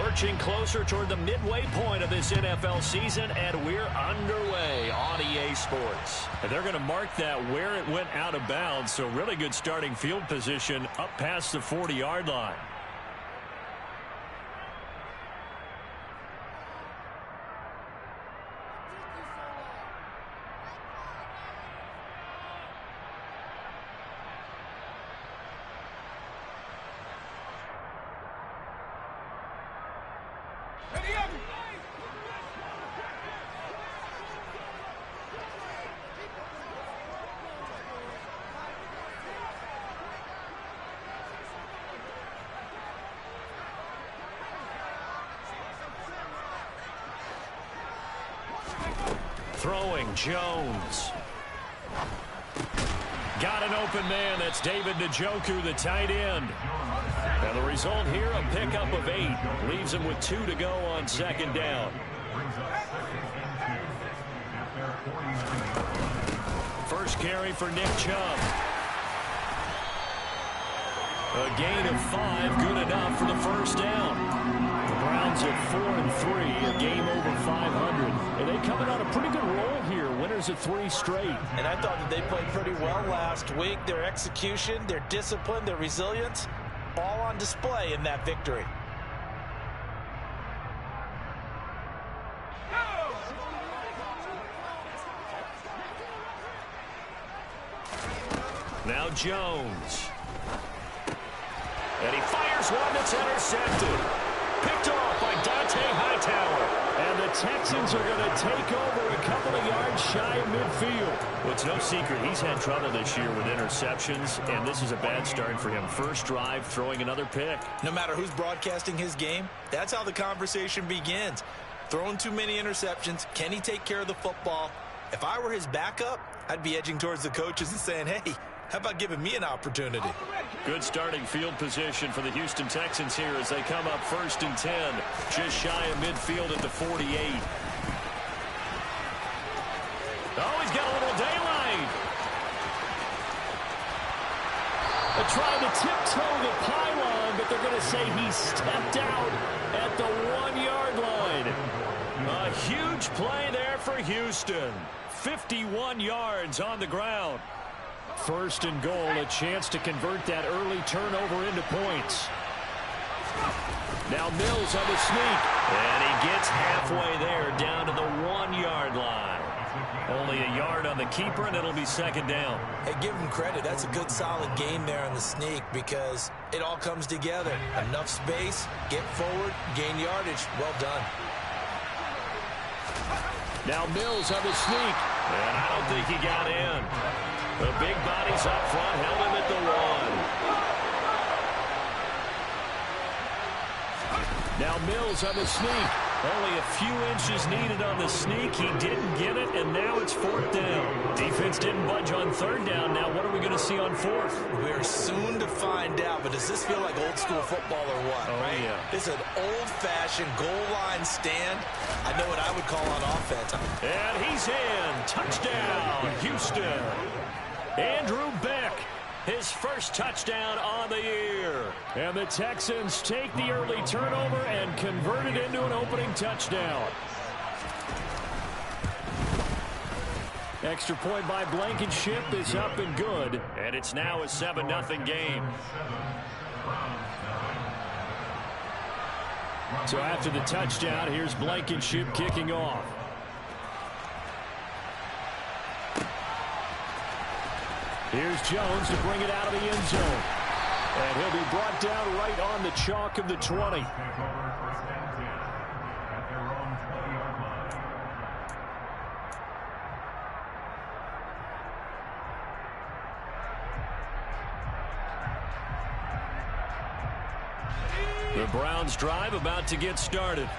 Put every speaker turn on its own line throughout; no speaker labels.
Marching closer toward the midway point of this NFL season, and we're underway on EA Sports. And they're going to mark that where it went out of bounds, so really good starting field position up past the 40-yard line. Throwing, Jones. Got an open man. That's David Njoku, the tight end. And the result here, a pickup of 8. Leaves him with 2 to go on second down. First carry for Nick Chubb. A gain of 5, good enough for the first down. The Browns at 4-3, a game over 500. And they coming on a pretty good roll here. Winners of 3 straight. And I thought that they played pretty well last week. Their execution, their discipline, their resilience, all on display in that victory. Now Jones. And he fires one that's intercepted. Picked off by Dante Hightower. And the Texans are going to take over a couple of yards shy of midfield. Well, it's no secret he's had trouble this year with interceptions, and this is a bad start for him. First drive, throwing another pick. No matter who's broadcasting his game, that's how the conversation begins. Throwing too many interceptions. Can he take care of the football? If I were his backup, I'd be edging towards the coaches and saying, hey, how about giving me an opportunity? Good starting field position for the Houston Texans here as they come up 1st and 10. Just shy of midfield at the 48. Oh, he's got a little daylight. They're trying to tiptoe the pylon, but they're going to say he stepped out at the 1-yard line. A huge play there for Houston. 51 yards on the ground. 1st and goal, a chance to convert that early turnover into points. Now Mills on the sneak, and he gets halfway there down to the 1-yard line. Only a yard on the keeper, and it'll be second down. Hey, give him credit. That's a good, solid game there on the sneak because it all comes together. Enough space, get forward, gain yardage. Well done. Now Mills on the sneak, and I don't think he got in. The big bodies up front held him at the 1. Now Mills on the sneak. Only a few inches needed on the sneak. He didn't get it, and now it's 4th down. Defense didn't budge on 3rd down. Now what are we going to see on 4th? We're soon to find out, but does this feel like old school football or what? Oh, right? Yeah. This is an old-fashioned goal line stand. I know what I would call on offense. And he's in. Touchdown, Houston. Andrew Beck, his first touchdown on the year. And the Texans take the early turnover and convert it into an opening touchdown. Extra point by Blankenship is up and good. And it's now a 7-0 game. So after the touchdown, here's Blankenship kicking off. Here's Jones to bring it out of the end zone. And he'll be brought down right on the chalk of the 20. The Browns drive about to get started.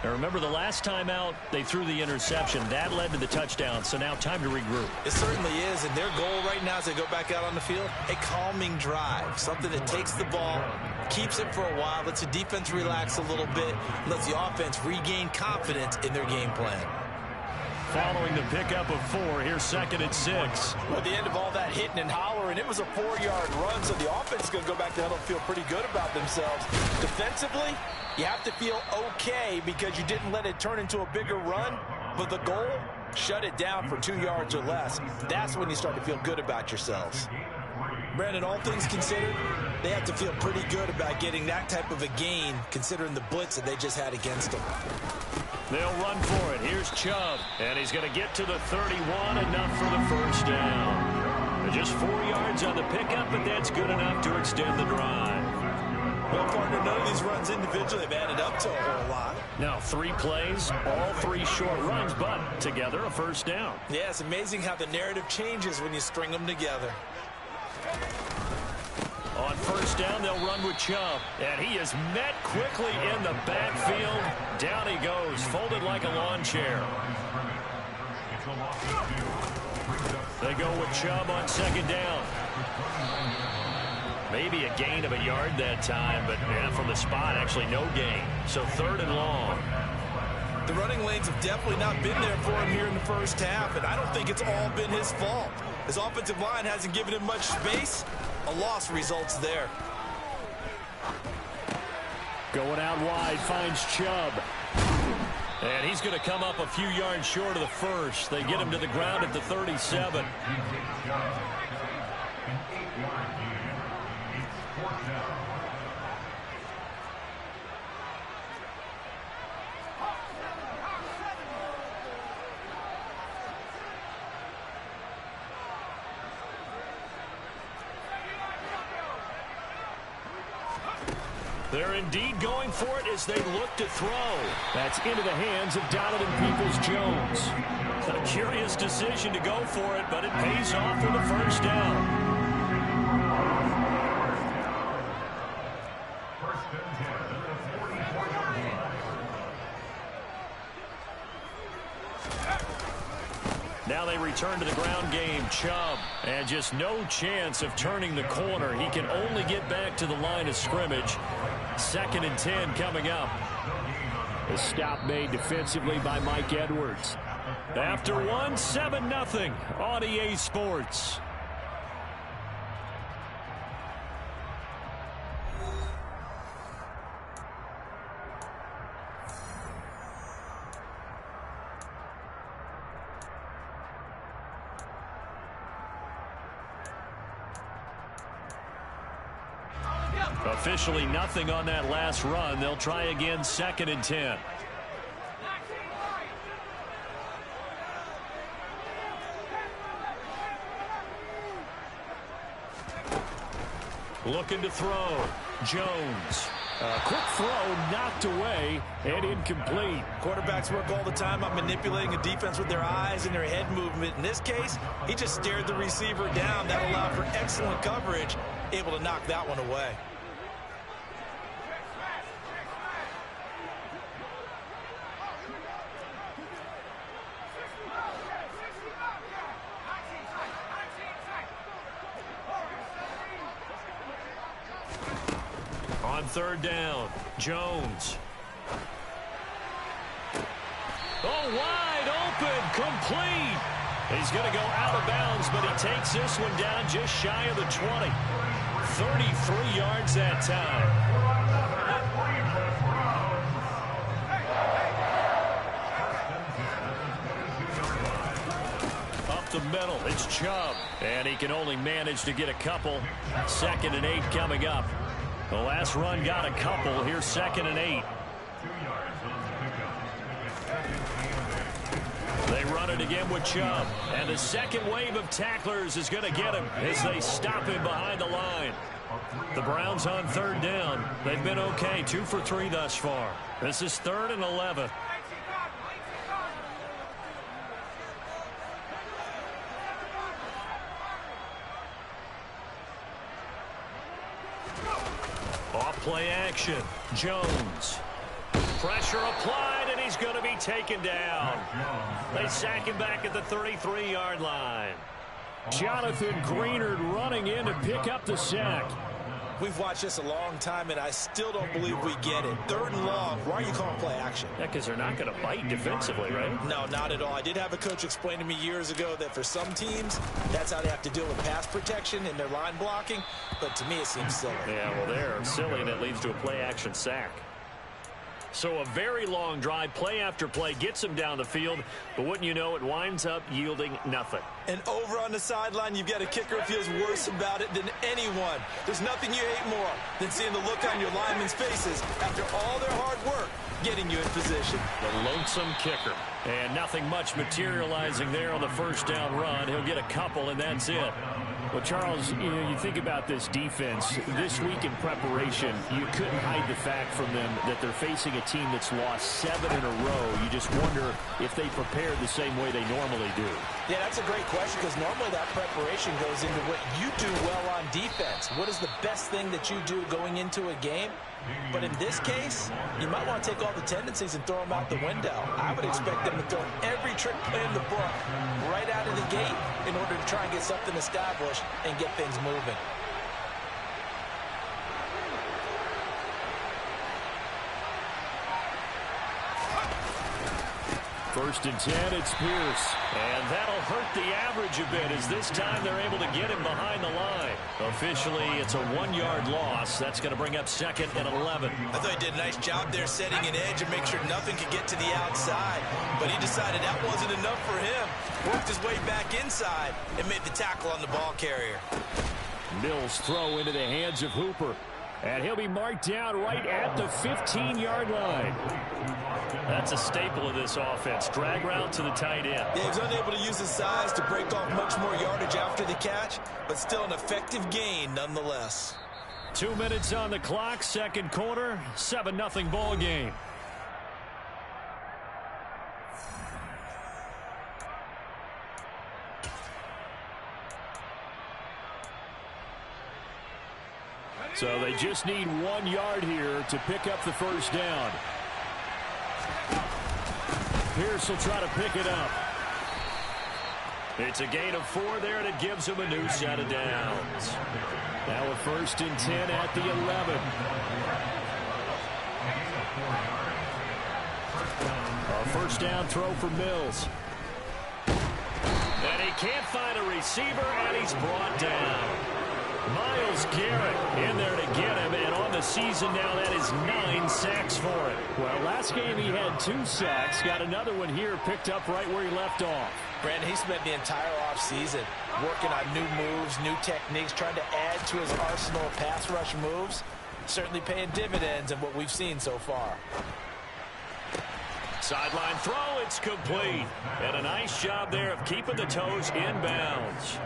Now remember, the last time out, they threw the interception. That led to the touchdown, so now time to regroup. It certainly is, and their goal right now as they go back out on the field, a calming drive, something that takes the ball, keeps it for a while, lets the defense relax a little bit, lets the offense regain confidence in their game plan. following the pickup of 4. Here's 2nd and 6.
Well, at the end of all that hitting and hollering, it was a 4-yard run, so the offense is going to go back to huddle and feel pretty good about themselves. Defensively, you have to feel okay because you didn't let it turn into a bigger run, but the goal, shut it down for 2 yards or less. That's when you start to feel good about yourselves. Brandon, all things considered, they have to feel pretty good about getting that type of a gain, considering the blitz that they just had against them.
They'll run for it. Here's Chubb, and he's going to get to the 31, enough for the first down. Just 4 yards on the pickup, but that's good enough to extend the drive.
Well, partner, none of these runs individually have added up to a whole lot.
Now 3 plays, all 3 short runs, but together a first down.
Yeah, it's amazing how the narrative changes when you string them together.
On first down, they'll run with Chubb, and he is met quickly in the backfield. Down he goes, folded like a lawn chair. They go with Chubb on 2nd down. Maybe a gain of a yard that time, but yeah, from the spot, actually no gain. So 3rd and long.
The running lanes have definitely not been there for him here in the first half, and I don't think it's all been his fault. His offensive line hasn't given him much space. A loss results there.
Going out wide, finds Chubb. And he's going to come up a few yards short of the first. They get him to the ground at the 37. They're indeed going for it as they look to throw. That's into the hands of Donovan Peoples-Jones. A curious decision to go for it, but it pays off for the first down. Now they return to the ground game. Chubb, and just no chance of turning the corner. He can only get back to the line of scrimmage. 2nd and 10 coming up. The stop made defensively by Mike Edwards. After 1, 7-0 on EA Sports. Officially nothing on that last run. They'll try again, 2nd and 10. Looking to throw. Jones. A quick throw knocked away and incomplete.
Quarterbacks work all the time on manipulating a defense with their eyes and their head movement. In this case, he just stared the receiver down. That allowed for excellent coverage, able to knock that one away.
On 3rd down, Jones. Oh, wide open, complete. He's going to go out of bounds, but he takes this one down just shy of the 20. 33 yards that time. Up the middle, it's Chubb, and he can only manage to get a couple. 2nd and 8 coming up. The last run got a couple. Here's 2nd and 8. They run it again with Chubb. And the second wave of tacklers is going to get him as they stop him behind the line. The Browns on 3rd down. They've been okay. 2 for 3 thus far. This is 3rd and 11. Off-play action. Jones. Pressure applied, and he's going to be taken down. They sack him back at the 33-yard line. Jonathan Greenard running in to pick up the sack.
We've watched this a long time, and I still don't believe we get it. 3rd and long. Why are you calling play action?
Yeah, because they're not going to bite defensively, right?
No, not at all. I did have a coach explain to me years ago that for some teams, that's how they have to deal with pass protection and their line blocking. But to me, it seems silly.
Yeah, well, they're silly, and it leads to a play action sack. So a very long drive, play after play, gets him down the field, but wouldn't you know, it winds up yielding nothing.
And over on the sideline, you've got a kicker who feels worse about it than anyone. There's nothing you hate more than seeing the look on your linemen's faces after all their hard work getting you in position.
The lonesome kicker. And nothing much materializing there on the first down run. He'll get a couple, and that's it. Well, Charles, you think about this defense. This week in preparation, you couldn't hide the fact from them that they're facing a team that's lost 7 in a row. You just wonder if they prepared the same way they normally do.
Yeah, that's a great question, because normally that preparation goes into what you do well on defense. What is the best thing that you do going into a game? But in this case, you might want to take all the tendencies and throw them out the window. I would expect them to throw every trick play in the book right out of the gate in order to try and get something established and get things moving.
First and 10, it's Pierce. And that'll hurt the average a bit as this time they're able to get him behind the line. Officially, it's a 1-yard loss. That's going to bring up 2nd and 11.
I thought he did a nice job there setting an edge and make sure nothing could get to the outside. But he decided that wasn't enough for him. Worked his way back inside and made the tackle on the ball carrier.
Mills' throw into the hands of Hooper. And he'll be marked down right at the 15-yard line. That's a staple of this offense. Drag route to the tight end.
Yeah, he was unable to use his size to break off much more yardage after the catch, but still an effective gain nonetheless.
2 minutes on the clock, second quarter, 7-0 ball game. So they just need 1 yard here to pick up the first down. Pierce will try to pick it up. It's a gain of 4 there, and it gives him a new set of downs. Now a 1st and 10 at the 11. A first down throw for Mills. And he can't find a receiver, and he's brought down. Myles Garrett in there to get him, and on the season now, that is 9 sacks for him. Well, last game he had 2 sacks. Got another one here, picked up right where he left off.
Brandon, he spent the entire offseason working on new moves, new techniques, trying to add to his arsenal of pass rush moves. Certainly paying dividends in what we've seen so far.
Sideline throw, it's complete. And a nice job there of keeping the toes in bounds.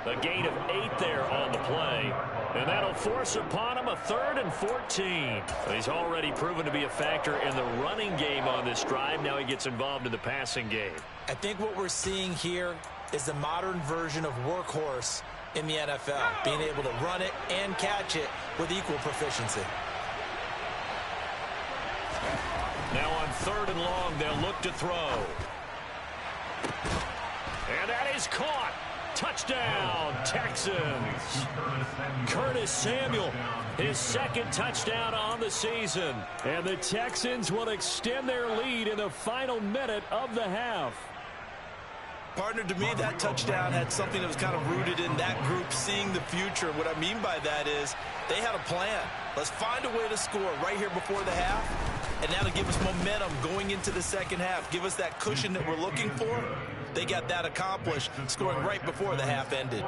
A gain of 8 there on the play. And that'll force upon him a 3rd and 14. He's already proven to be a factor in the running game on this drive. Now he gets involved in the passing game.
I think what we're seeing here is the modern version of workhorse in the NFL. Being able to run it and catch it with equal proficiency.
Now on 3rd and long, they'll look to throw. And that is caught. Touchdown, Texans. Curtis Samuel, his 2nd touchdown on the season. And the Texans will extend their lead in the final minute of the half.
Partner, to me, that touchdown had something that was kind of rooted in that group seeing the future. What I mean by that is they had a plan. Let's find a way to score right here before the half, and that'll give us momentum going into the second half. Give us that cushion that we're looking for. They got that accomplished, scoring right before the half ended.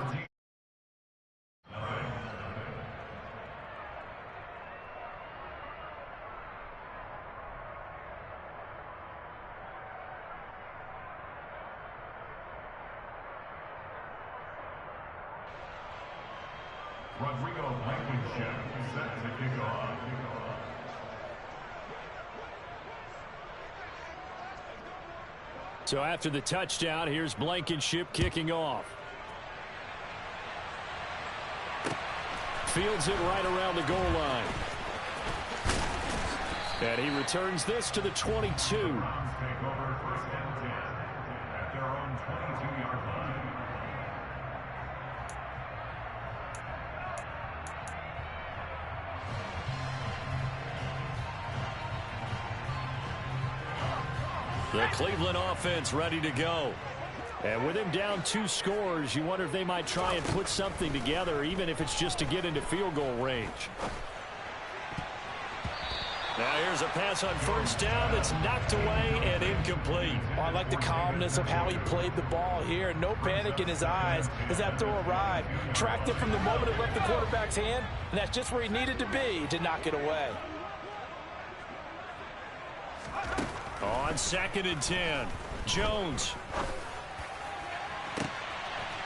Rodrigo Blankenship set to kick off.
So after the touchdown, here's Blankenship kicking off. Fields it right around the goal line. And he returns this to the 22.
Take over 1st and 10 at their own 22-yard line.
The Cleveland offense ready to go. And with him down 2 scores, you wonder if they might try and put something together, even if it's just to get into field goal range. Now here's a pass on first down that's knocked away and incomplete.
Well, I like the calmness of how he played the ball here. No panic in his eyes as that throw arrived. Tracked it from the moment it left the quarterback's hand, and that's just where he needed to be to knock it away.
On 2nd and 10, Jones.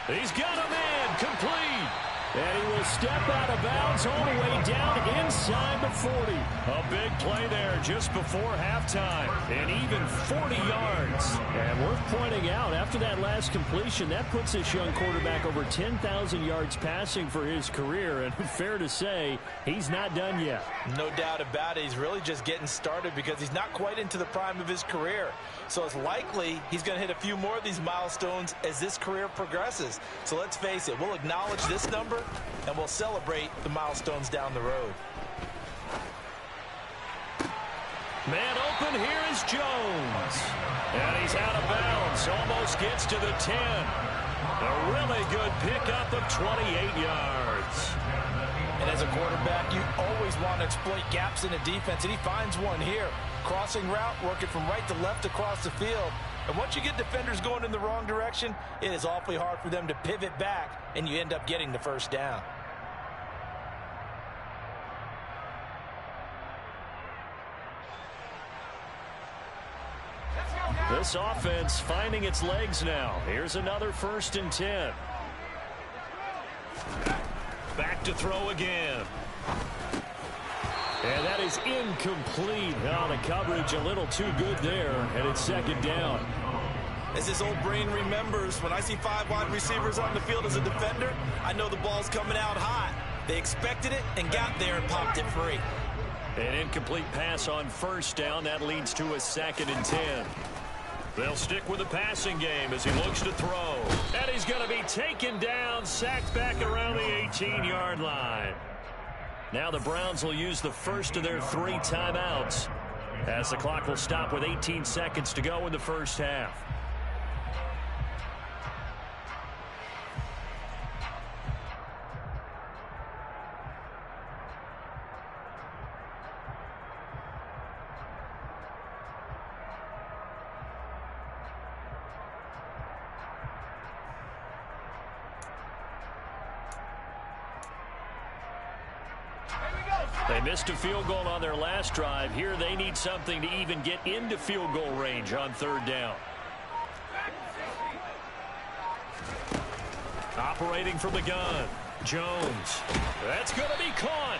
He's got a man complete. And he will step out of bounds all the way down inside the 40. A big play there just before halftime. And even 40 yards. And worth pointing out, after that last completion, that puts this young quarterback over 10,000 yards passing for his career. And fair to say, he's not done yet.
No doubt about it. He's really just getting started because he's not quite into the prime of his career. So it's likely he's going to hit a few more of these milestones as this career progresses. So let's face it, we'll acknowledge this number and we'll celebrate the milestones down the road.
Man open, here is Jones. And he's out of bounds, almost gets to the 10. A really good pickup of 28 yards.
And as a quarterback, you always want to exploit gaps in the defense, and he finds one here. Crossing route, working from right to left across the field. And once you get defenders going in the wrong direction, it is awfully hard for them to pivot back, and you end up getting the first down.
This offense finding its legs now. Here's another 1st and 10. Back to throw again. And that is incomplete. Oh, the coverage a little too good there, and it's 2nd down.
As this old brain remembers, when I see 5 wide receivers on the field as a defender, I know the ball's coming out hot. They expected it and got there and popped it free.
An incomplete pass on 1st down. That leads to a 2nd and 10. They'll stick with the passing game as he looks to throw. And he's going to be taken down, sacked back around the 18-yard line. Now the Browns will use the first of their 3 timeouts as the clock will stop with 18 seconds to go in the first half. They missed a field goal on their last drive. Here they need something to even get into field goal range on 3rd down. Operating from the gun, Jones. That's going to be caught.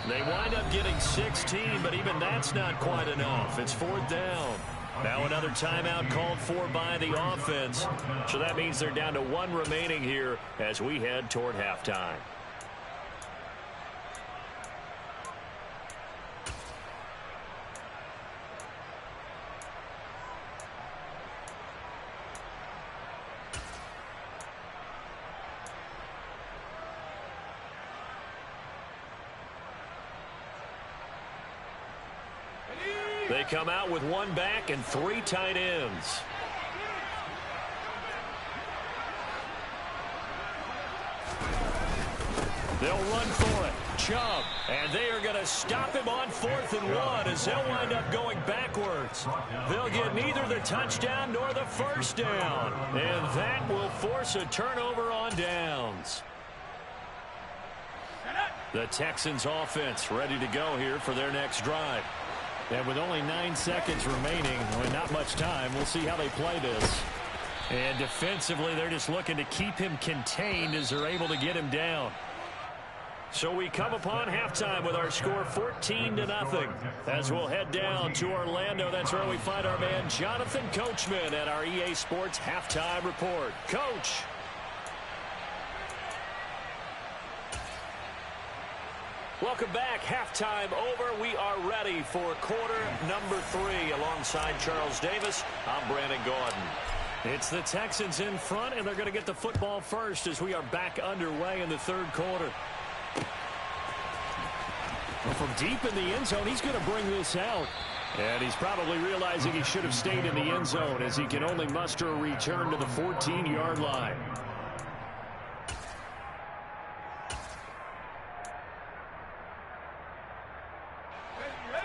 They wind up getting 16, but even that's not quite enough. It's 4th down. Now another timeout called for by the offense. So that means they're down to 1 remaining here as we head toward halftime. They come out with 1 back and 3 tight ends. They'll run for it. Chubb. And they are going to stop him on 4th and 1 as they'll wind up going backwards. They'll get neither the touchdown nor the first down. And that will force a turnover on downs. The Texans offense ready to go here for their next drive. And with only 9 seconds remaining, with not much time, we'll see how they play this. And defensively, they're just looking to keep him contained as they're able to get him down. So we come upon halftime with our score 14-0. As we'll head down to Orlando, that's where we find our man Jonathan Coachman at our EA Sports Halftime Report. Coach. Welcome back. Halftime over. We are ready for quarter number 3 alongside Charles Davis. I'm Brandon Gordon. It's the Texans in front, and they're going to get the football first as we are back underway in the 3rd quarter. Well, from deep in the end zone, he's going to bring this out. And he's probably realizing he should have stayed in the end zone as he can only muster a return to the 14-yard line.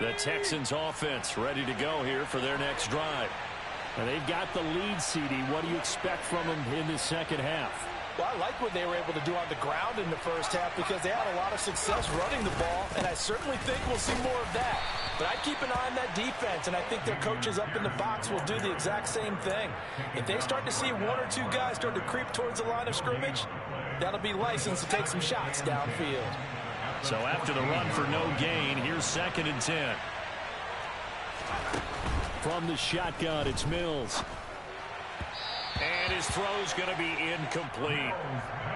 The Texans offense ready to go here for their next drive. And they've got the lead, CD. What do you expect from them in the second half?
Well, I like what they were able to do on the ground in the first half because they had a lot of success running the ball, and I certainly think we'll see more of that. But I keep an eye on that defense, and I think their coaches up in the box will do the exact same thing. If they start to see one or two guys start to creep towards the line of scrimmage, that'll be licensed to take some shots downfield.
So after the run for no gain, here's 2nd and 10. From the shotgun, it's Mills. And his throw's going to be incomplete.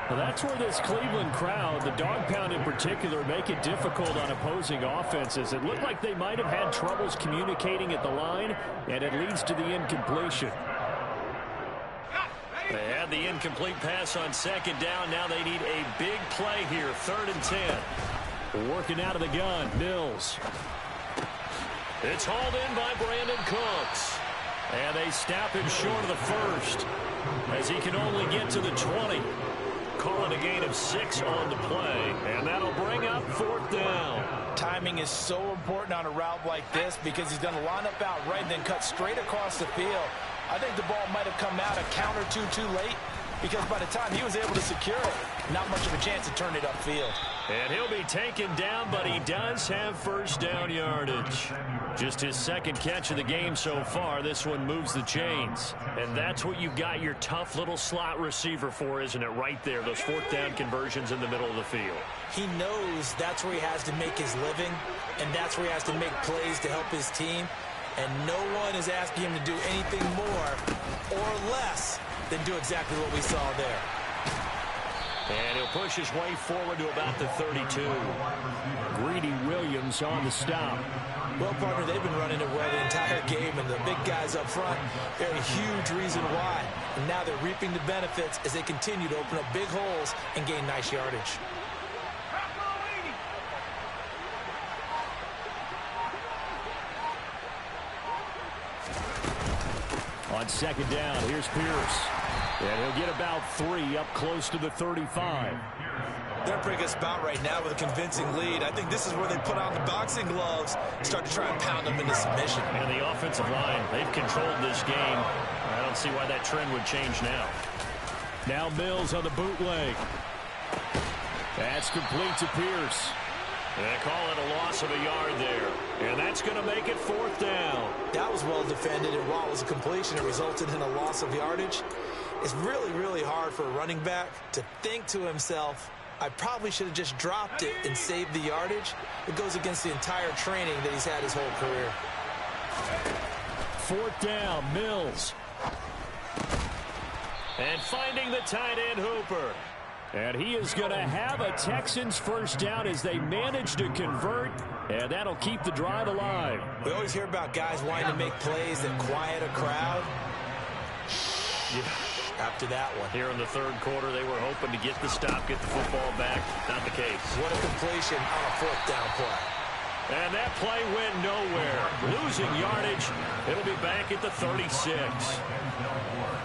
Well, that's where this Cleveland crowd, the dog pound in particular, make it difficult on opposing offenses. It looked like they might have had troubles communicating at the line, and it leads to the incompletion. They had the incomplete pass on 2nd down. Now they need a big play here, 3rd and 10. Working out of the gun, Mills. It's hauled in by Brandon Cooks. And they stop him short of the first as he can only get to the 20. Calling a gain of 6 on the play, and that'll bring up 4th down.
Timing is so important on a route like this because he's going to line up out right and then cut straight across the field. I think the ball might have come out a count or two too late because by the time he was able to secure it, not much of a chance to turn it upfield.
And he'll be taken down, but he does have 1st down yardage. Just his 2nd catch of the game so far. This one moves the chains. And that's what you've got your tough little slot receiver for, isn't it? Right there, those 4th down conversions in the middle of the field.
He knows that's where he has to make his living, and that's where he has to make plays to help his team. And no one is asking him to do anything more or less than do exactly what we saw there.
And he'll push his way forward to about the 32. Greedy Williams on the stop.
Well, partner, they've been running it well the entire game, and the big guys up front, they're a huge reason why. And now they're reaping the benefits as they continue to open up big holes and gain nice yardage.
On 2nd down, here's Pierce. And he'll get about 3 up close to the 35.
They're in a pretty good spot right now with a convincing lead. I think this is where they put on the boxing gloves and start to try and pound them into submission.
And the offensive line, they've controlled this game. I don't see why that trend would change now. Now Mills on the bootleg. That's complete to Pierce. They call it a loss of a yard there. And that's going to make it 4th down.
That was well defended, and while it was a completion, it resulted in a loss of yardage. It's really, really hard for a running back to think to himself, I probably should have just dropped it and saved the yardage. It goes against the entire training that he's had his whole career.
4th down, Mills. And finding the tight end Hooper. And he is going to have a Texans 1st down as they manage to convert, and that'll keep the drive alive.
We always hear about guys wanting to make plays that quiet a crowd.
Yeah.
After that one.
Here in the 3rd quarter, they were hoping to get the stop, get the football back. Not the case.
What a completion on a 4th down play.
And that play went nowhere. Losing yardage. It'll be back at the 36.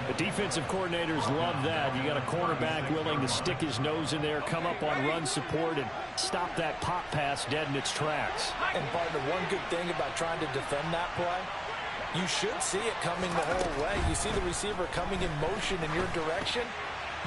The defensive coordinators love that. You got a cornerback willing to stick his nose in there, come up on run support, and stop that pop pass dead in its tracks.
And partner, one good thing about trying to defend that play, you should see it coming the whole way. You see the receiver coming in motion in your direction.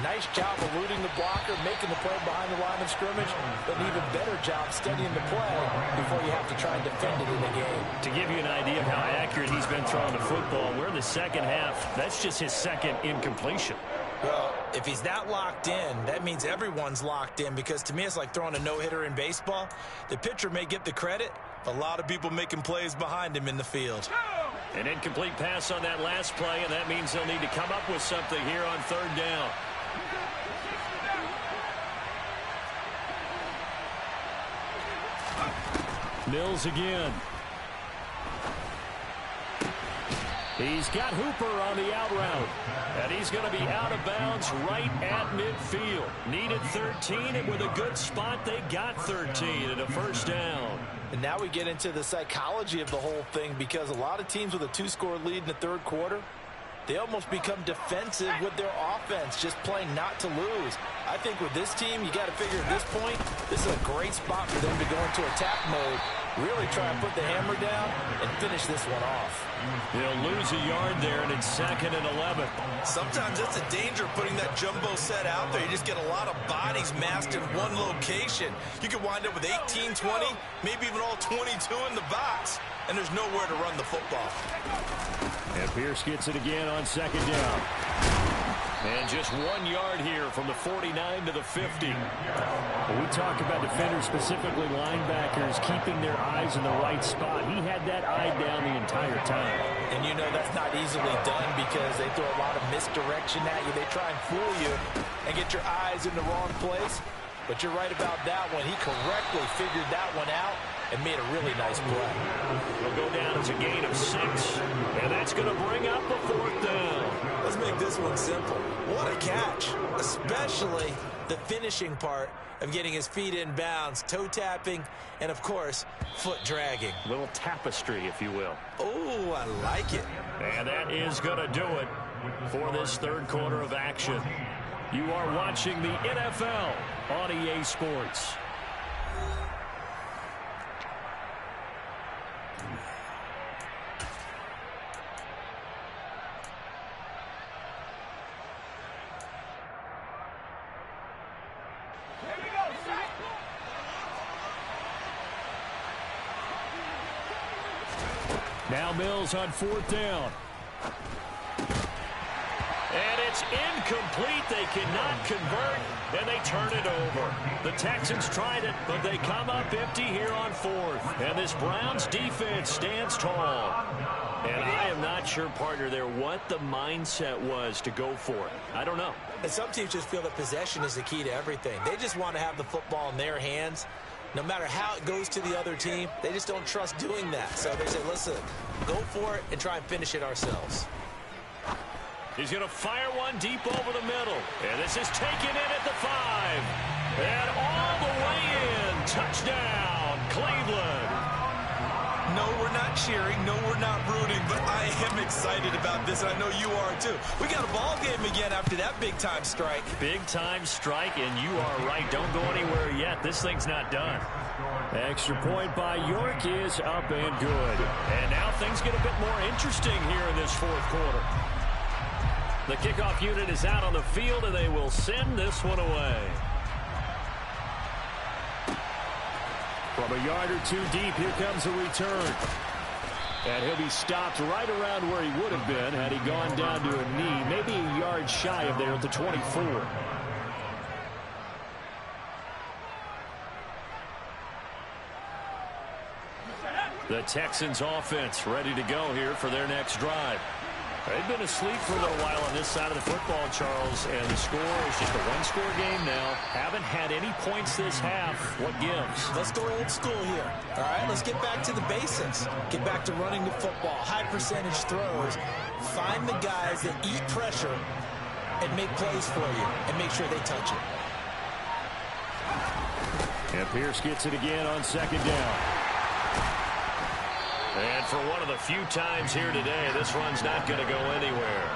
Nice job eluding the blocker, making the play behind the line of scrimmage, but an even better job studying the play before you have to try and defend it in the game.
To give you an idea of how accurate he's been throwing the football, we're in the 2nd half. That's just his 2nd incompletion.
Well, if he's that locked in, that means everyone's locked in, because to me it's like throwing a no-hitter in baseball. The pitcher may get the credit, a lot of people making plays behind him in the field.
An incomplete pass on that last play, and that means they'll need to come up with something here on 3rd down. Mills again. He's got Hooper on the out route. And he's going to be out of bounds right at midfield. Needed 13, and with a good spot, they got 13 and a first down.
And now we get into the psychology of the whole thing, because a lot of teams with a 2-score lead in the third quarter, they almost become defensive with their offense, just playing not to lose. I think with this team, you got to figure at this point, this is a great spot for them to go into attack mode, really try and put the hammer down and finish this one off.
They'll lose a yard there, and it's 2nd and 11.
Sometimes that's the danger of putting that jumbo set out there. You just get a lot of bodies massed in one location. You could wind up with 18, 20, maybe even all 22 in the box, and there's nowhere to run the football.
And Pierce gets it again on 2nd down. And just 1 yard here from the 49 to the 50. When we talk about defenders, specifically linebackers, keeping their eyes in the right spot, he had that eye down the entire time.
And you know that's not easily done because they throw a lot of misdirection at you. They try and fool you and get your eyes in the wrong place. But you're right about that one. He correctly figured that one out and made a really nice play.
It'll go down as a gain of 6, and that's going to bring up a 4th down.
Let's make this one simple. What a catch, especially the finishing part of getting his feet in bounds, toe tapping, and of course, foot dragging.
A little tapestry, if you will.
Oh, I like it.
And that is going to do it for this third quarter of action. You are watching the NFL on EA Sports. Now Mills on 4th down. And it's incomplete. They cannot convert, and they turn it over. The Texans tried it, but they come up empty here on 4th. And this Browns defense stands tall. And I am not sure, partner, there what the mindset was to go for it. I don't know.
And some teams just feel that possession is the key to everything. They just want to have the football in their hands. No matter how it goes to the other team, they just don't trust doing that. So they say, listen, go for it and try and finish it ourselves.
He's going to fire one deep over the middle. And this is taken in at the 5. And all the way in. Touchdown, Cleveland.
No, we're not cheering. No, we're not rooting. But I am excited about this, and I know you are too. We got a ball game again after that big-time strike.
Big-time strike, and you are right. Don't go anywhere yet. This thing's not done. Extra point by York is up and good. And now things get a bit more interesting here in this fourth quarter. The kickoff unit is out on the field, and they will send this one away. From a yard or two deep, here comes a return. And he'll be stopped right around where he would have been had he gone down to a knee, maybe a yard shy of there at the 24. The Texans offense ready to go here for their next drive. They've been asleep for a little while on this side of the football, Charles, and the score is just a one-score game now. Haven't had any points this half. What gives?
Let's go old school here. All right, let's get back to the basics. Get back to running the football, high percentage throws. Find the guys that eat pressure and make plays for you and make sure they touch it.
And Pierce gets it again on second down. And for one of the few times here today, this run's not going to go anywhere.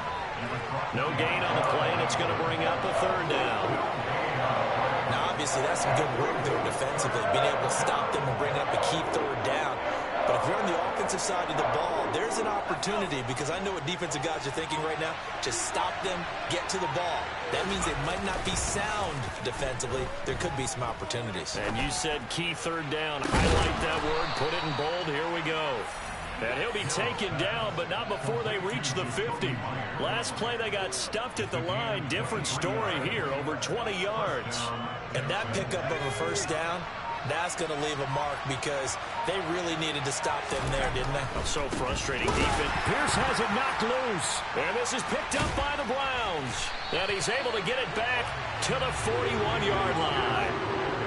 No gain on the play, and it's going to bring up a third down.
Now, obviously, that's some good work there defensively, being able to stop them and bring up a key third down. But if you're on the offensive side of the ball, there's an opportunity, because I know what defensive guys are thinking right now. Just stop them, get to the ball. That means they might not be sound defensively. There could be some opportunities.
And you said key third down. Highlight that word. Put it in bold. Here we go. And he'll be taken down, but not before they reach the 50. Last play, they got stuffed at the line. Different story here, over 20 yards.
And that pickup of a first down, that's going to leave a mark, because they really needed to stop them there, didn't they?
So frustrating defense. Pierce has it knocked loose. And this is picked up by the Browns. And he's able to get it back to the 41-yard line.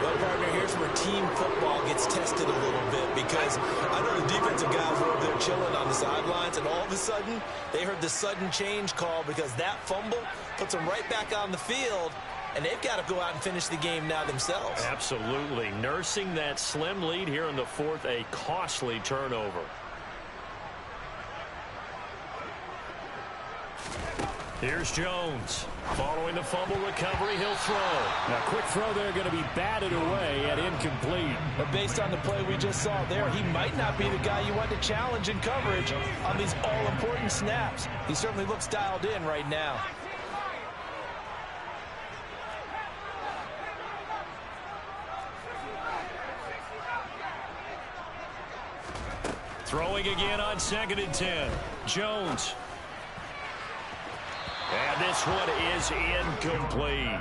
Well, partner, here's where team football gets tested a little bit, because I know the defensive guys were over there chilling on the sidelines, and all of a sudden, they heard the sudden change call because that fumble puts them right back on the field, and they've got to go out and finish the game now themselves.
Absolutely. Nursing that slim lead here in the fourth, a costly turnover. Here's Jones. Following the fumble recovery, he'll throw.
A quick throw there, going to be batted away and incomplete.
But based on the play we just saw there, he might not be the guy you want to challenge in coverage on these all-important snaps. He certainly looks dialed in right now.
Throwing again on 2nd and 10. Jones. And this one is incomplete.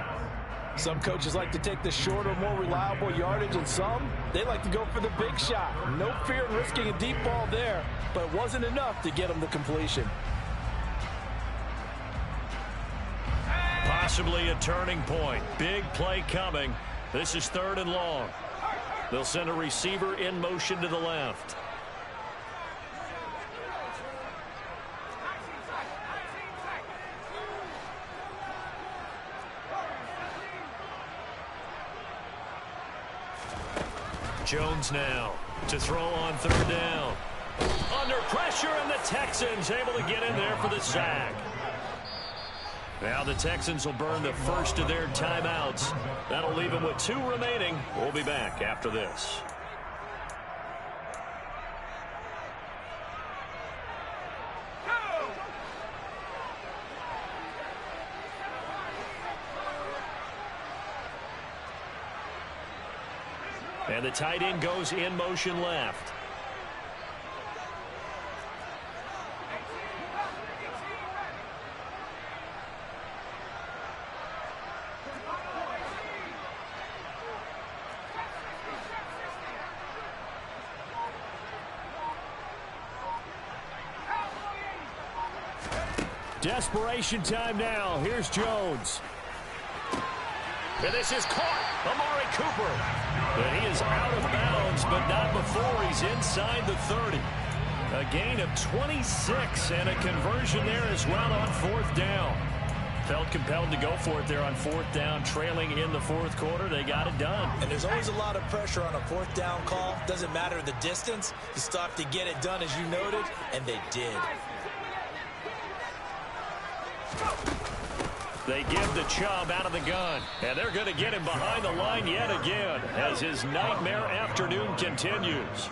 Some coaches like to take the shorter, more reliable yardage, and some, they like to go for the big shot. No fear in risking a deep ball there, but it wasn't enough to get them the completion.
Possibly a turning point. Big play coming. This is 3rd and long. They'll send a receiver in motion to the left. Jones now to throw on 3rd down. Under pressure, and the Texans able to get in there for the sack. Now the Texans will burn the first of their timeouts. That'll leave them with 2 remaining. We'll be back after this. And the tight end goes in motion left. Desperation time now. Here's Jones. And this is caught. Amari Cooper. And he is out of bounds, but not before he's inside the 30. A gain of 26 and a conversion there as well on 4th down. Felt compelled to go for it there on 4th down, trailing in the 4th quarter. They got it done.
And there's always a lot of pressure on a 4th down call. Doesn't matter the distance. You stop to get it done, as you noted, and they did.
They give the Chubb out of the gun, and they're going to get him behind the line yet again as his nightmare afternoon continues.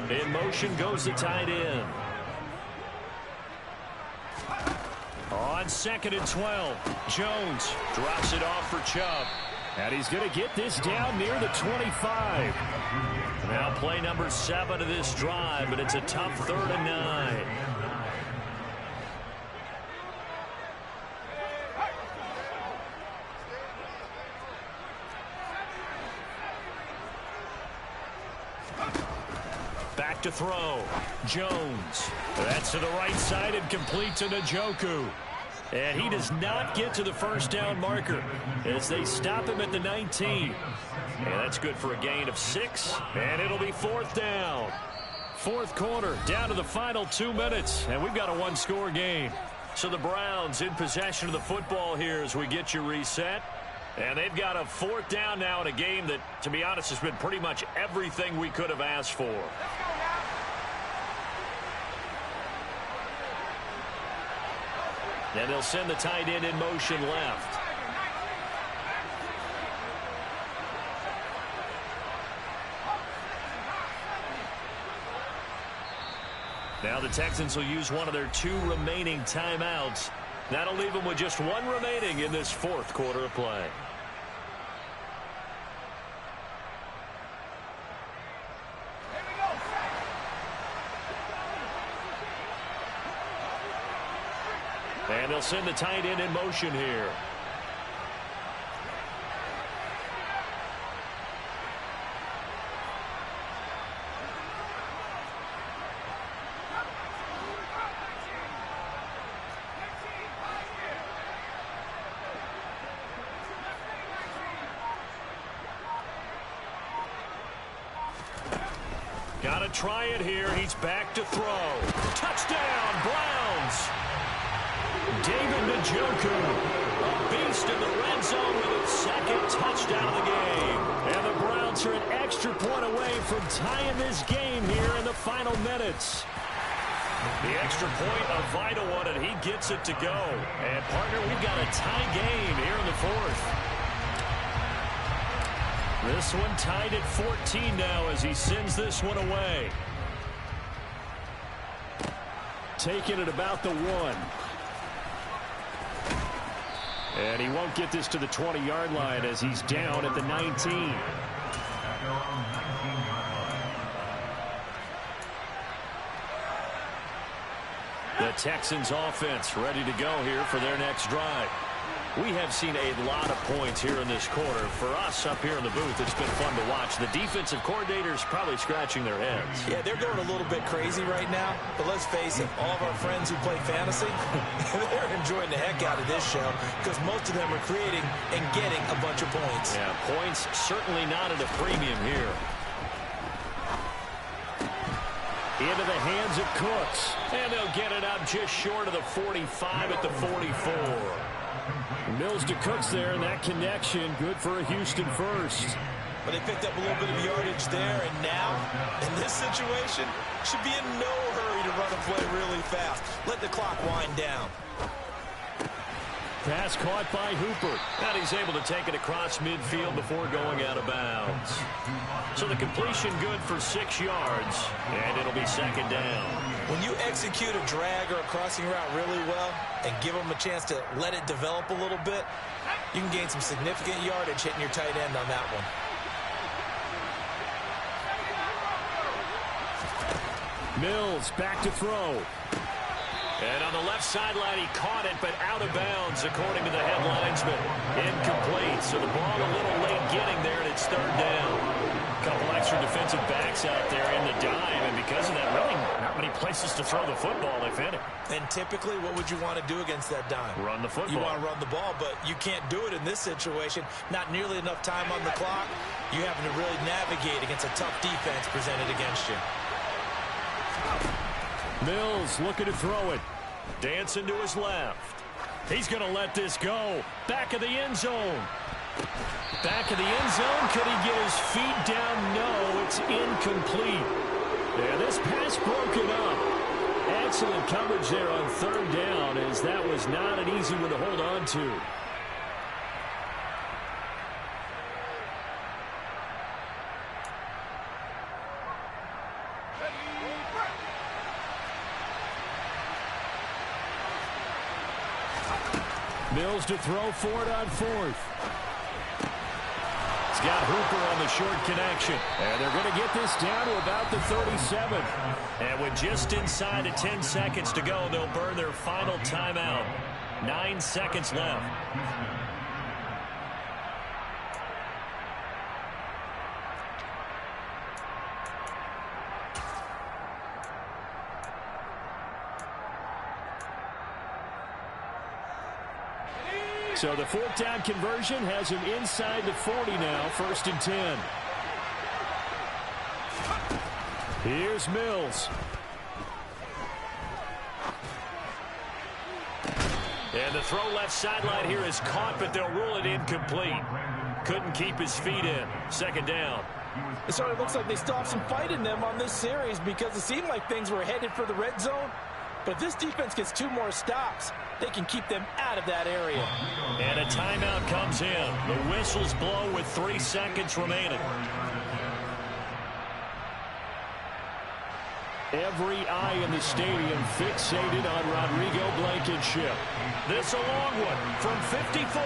In motion goes the tight end. On 2nd and 12, Jones drops it off for Chubb. And he's going to get this down near the 25. Now play number 7 of this drive, but it's a tough 3rd and 9. Back to throw. Jones. That's to the right side and complete to Njoku. And he does not get to the first down marker as they stop him at the 19. And that's good for a gain of 6. And it'll be 4th down. 4th quarter, down to the final 2 minutes. And we've got a 1-score game. So the Browns in possession of the football here as we get you reset. And they've got a 4th down now in a game that, to be honest, has been pretty much everything we could have asked for. And they'll send the tight end in motion left. Now the Texans will use one of their 2 remaining timeouts. That'll leave them with just 1 remaining in this 4th quarter of play. And they'll send the tight end in motion here. Got to try it here. He's back to throw. Touchdown, Browns. David Njoku, a beast in the red zone with his second touchdown of the game. And the Browns are an extra point away from tying this game here in the final minutes. The extra point, a vital one, and he gets it to go. And, partner, we've got a tie game here in the fourth. This one tied at 14 now as he sends this one away. Taking it about the 1. And he won't get this to the 20-yard line as he's down at the 19. The Texans offense ready to go here for their next drive. We have seen a lot of points here in this quarter. For us up here in the booth, it's been fun to watch. The defensive coordinators probably scratching their heads.
Yeah, they're going a little bit crazy right now. But let's face it, all of our friends who play fantasy, they're enjoying the heck out of this show because most of them are creating and getting a bunch of points.
Yeah, points certainly not at a premium here. Into the hands of Cooks. And they'll get it up just short of the 45 at the 44. Mills to Cooks there, and that connection good for a Houston first.
But they picked up a little bit of yardage there, and now, in this situation, should be in no hurry to run a play really fast. Let the clock wind down.
Pass caught by Hooper. And he's able to take it across midfield before going out of bounds. So the completion good for 6 yards, and it'll be second down.
When you execute a drag or a crossing route really well and give them a chance to let it develop a little bit, you can gain some significant yardage hitting your tight end on that one.
Mills back to throw. And on the left sideline, he caught it, but out of bounds, according to the head linesman. Incomplete, so the ball a little late getting there, and it's third down. A couple extra defensive backs out there in the dime, and because of that, really not many places to throw the football, if any.
And typically, what would you want to do against that dime?
Run the football.
You want to run the ball, but you can't do it in this situation. Not nearly enough time on the clock. You having to really navigate against a tough defense presented against you.
Mills looking to throw it. Dancing to his left. He's going to let this go. Back of the end zone. Back of the end zone. Could he get his feet down? No, it's incomplete. Yeah, this pass broken up. Excellent coverage there on third down, as that was not an easy one to hold on to. Mills to throw for it on fourth. He's got Hooper on the short connection. And they're going to get this down to about the 37. And with just inside of 10 seconds to go, they'll burn their final timeout. 9 seconds left. So the fourth down conversion has him inside the 40 now, 1st and 10. Here's Mills. And the throw left sideline here is caught, but they'll rule it incomplete. Couldn't keep his feet in. Second down.
It sort of looks like they still have some fight in them on this series because it seemed like things were headed for the red zone. But if this defense gets 2 more stops, they can keep them out of that area.
And a timeout comes in. The whistles blow with 3 seconds remaining. Every eye in the stadium fixated on Rodrigo Blankenship. This a long one from 54.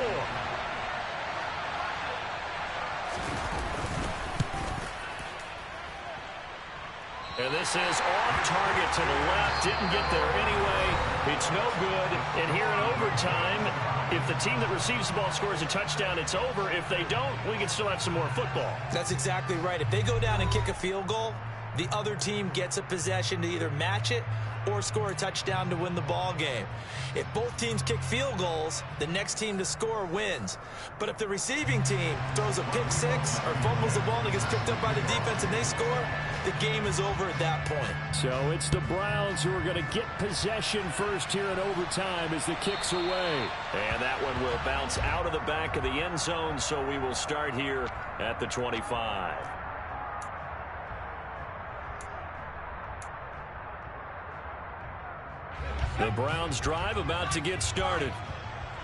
And this is off target to the left. Didn't get there anyway. It's no good. And here in overtime, if the team that receives the ball scores a touchdown, it's over. If they don't, we can still have some more football.
That's exactly right. If they go down and kick a field goal, the other team gets a possession to either match it or score a touchdown to win the ball game. If both teams kick field goals, the next team to score wins. But if the receiving team throws a pick six or fumbles the ball and it gets picked up by the defense and they score, the game is over at that point.
So it's the Browns who are going to get possession first here in overtime as the kick's away.
And that one will bounce out of the back of the end zone, so we will start here at the 25. The Browns drive about to get started.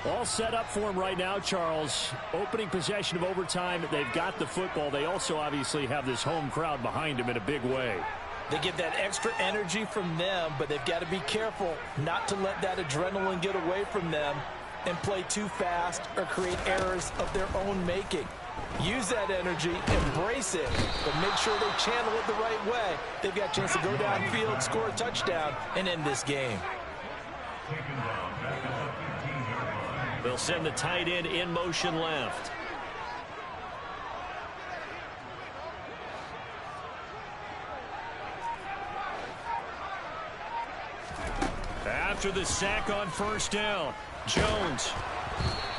All set up for them right now, Charles. Opening possession of overtime. They've got the football. They also obviously have this home crowd behind them in a big way.
They get that extra energy from them, but they've got to be careful not to let that adrenaline get away from them and play too fast or create errors of their own making. Use that energy, embrace it, but make sure they channel it the right way. They've got a chance to go downfield, score a touchdown, and end this game.
They'll send the tight end in motion left. After the sack on first down, Jones.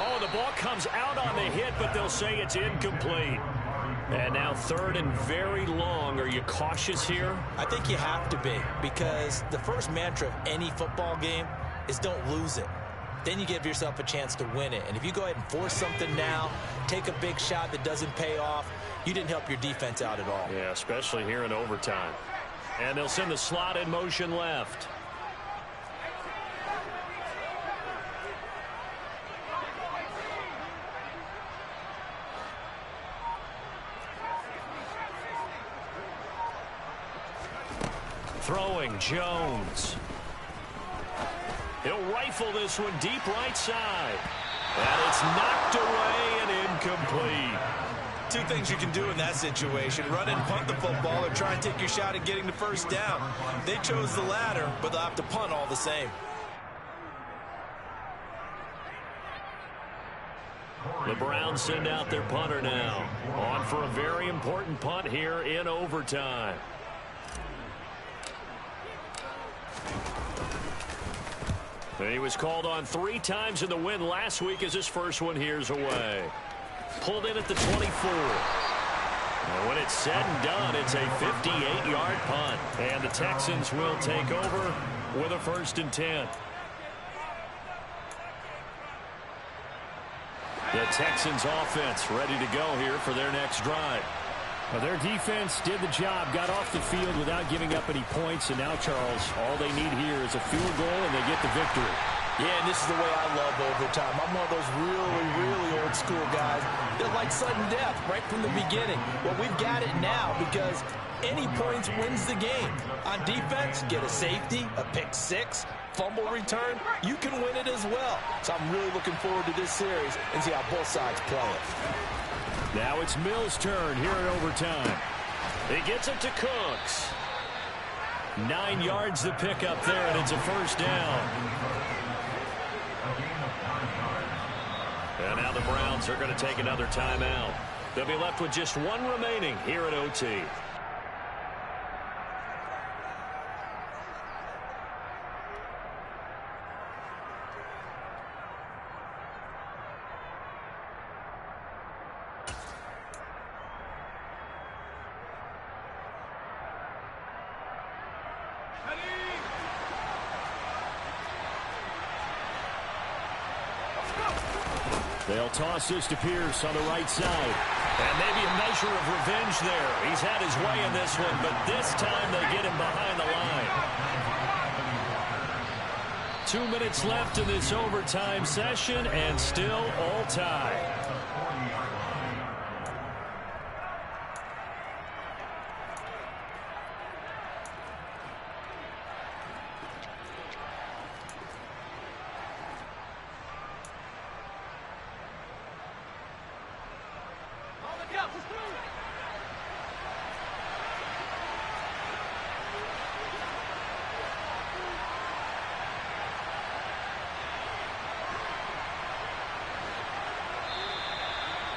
Oh, the ball comes out on the hit, but they'll say it's incomplete. And now third and very long. Are you cautious here?
I think you have to be, because the first mantra of any football game is don't lose it. Then you give yourself a chance to win it. And if you go ahead and force something now, take a big shot that doesn't pay off, you didn't help your defense out at all.
Yeah, especially here in overtime. And they'll send the slot in motion left. Throwing, Jones. He'll rifle this one deep right side. And it's knocked away and incomplete.
Two things you can do in that situation: run and punt the football, or try and take your shot at getting the first down. They chose the latter, but they'll have to punt all the same.
The Browns send out their punter now. On for a very important punt here in overtime. He was called on 3 times in the win last week as his first one here's away. Pulled in at the 24. And when it's said and done, it's a 58-yard punt. And the Texans will take over with a 1st and 10. The Texans offense ready to go here for their next drive.
Well, their defense did the job, got off the field without giving up any points, and now, Charles, all they need here is a field goal, and they get the victory.
Yeah, and this is the way I love overtime. I'm one of those really, really old school guys that like sudden death right from the beginning. Well, we've got it now because any points wins the game. On defense, get a safety, a pick six, fumble return, you can win it as well. So I'm really looking forward to this series and see how both sides play it.
Now it's Mills' turn here in overtime.
He gets it to Cooks. 9 yards to pick up there, and it's a 1st down. And now the Browns are going to take another timeout. They'll be left with just 1 remaining here at OT.
They'll toss this to Pierce on the right side.
And maybe a measure of revenge there. He's had his way in this one, but this time they get him behind the line. 2 minutes left in this overtime session, and still all tied.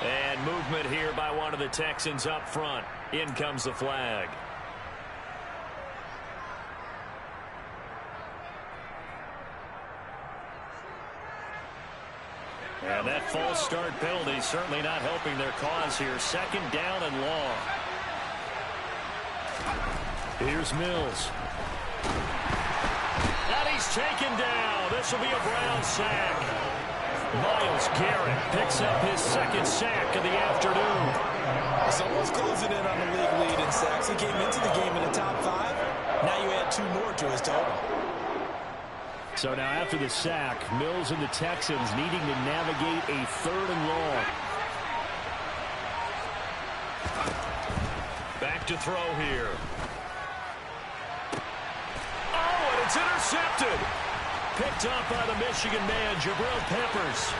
And movement here by one of the Texans up front. In comes the flag.
And that false start penalty certainly not helping their cause here. Second down and long. Here's Mills. And he's taken down. This will be a Brown sack. Myles Garrett picks up his second sack of the afternoon.
Someone's closing in on the league lead in sacks. He came into the game in the top 5. Now you add 2 more to his total.
So now after the sack, Mills and the Texans needing to navigate a 3rd and long. Back to throw here. Oh, and it's intercepted. Picked up by the Michigan man, Jabril Peppers.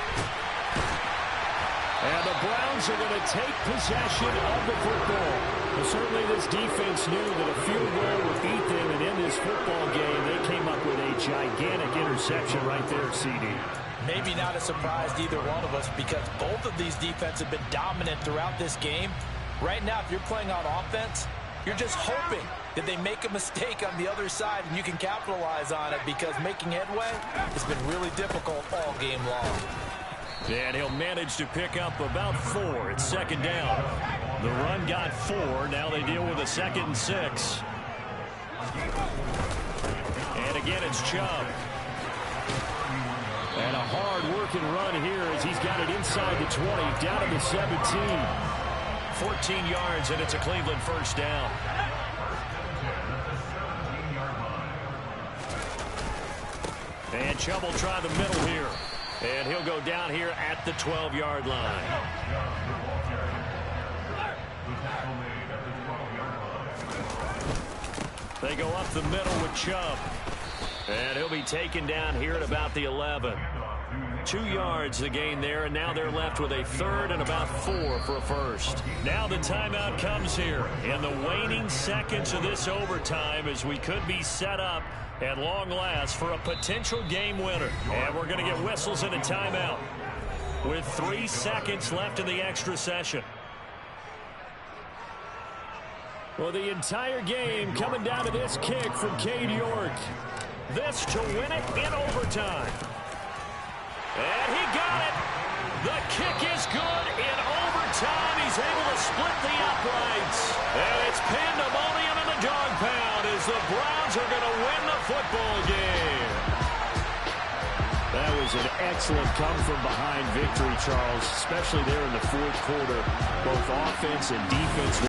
And the Browns are going to take possession of the football. Well, certainly this defense knew that a field goal would beat them, and in this football game, they came up with a gigantic interception right there, CD.
Maybe not a surprise to either one of us because both of these defenses have been dominant throughout this game. Right now, if you're playing on offense, you're just hoping that they make a mistake on the other side and you can capitalize on it because making headway has been really difficult all game long.
And he'll manage to pick up about 4. It's second down. The run got 4. Now they deal with a 2nd and 6. And again, it's Chubb. And a hard-working run here as he's got it inside the 20, down to the 17. 14 yards, and it's a Cleveland first down. And Chubb will try the middle here. And he'll go down here at the 12-yard line. They go up the middle with Chubb. And he'll be taken down here at about the 11. 2 yards the gain there, and now they're left with a 3rd and about 4 for a first. Now the timeout comes here in the waning seconds of this overtime as we could be set up at long last for a potential game winner. And we're going to get whistles and a timeout with 3 seconds left in the extra session. Well, the entire game coming down to this kick from Cade York. This to win it in overtime. And he got it. The kick is good in overtime. He's able to split the uprights. And it's pandemonium in the dog pound as the Browns are going to win the football game. That was an excellent come-from-behind victory, Charles, especially there in the 4th quarter. Both offense and defense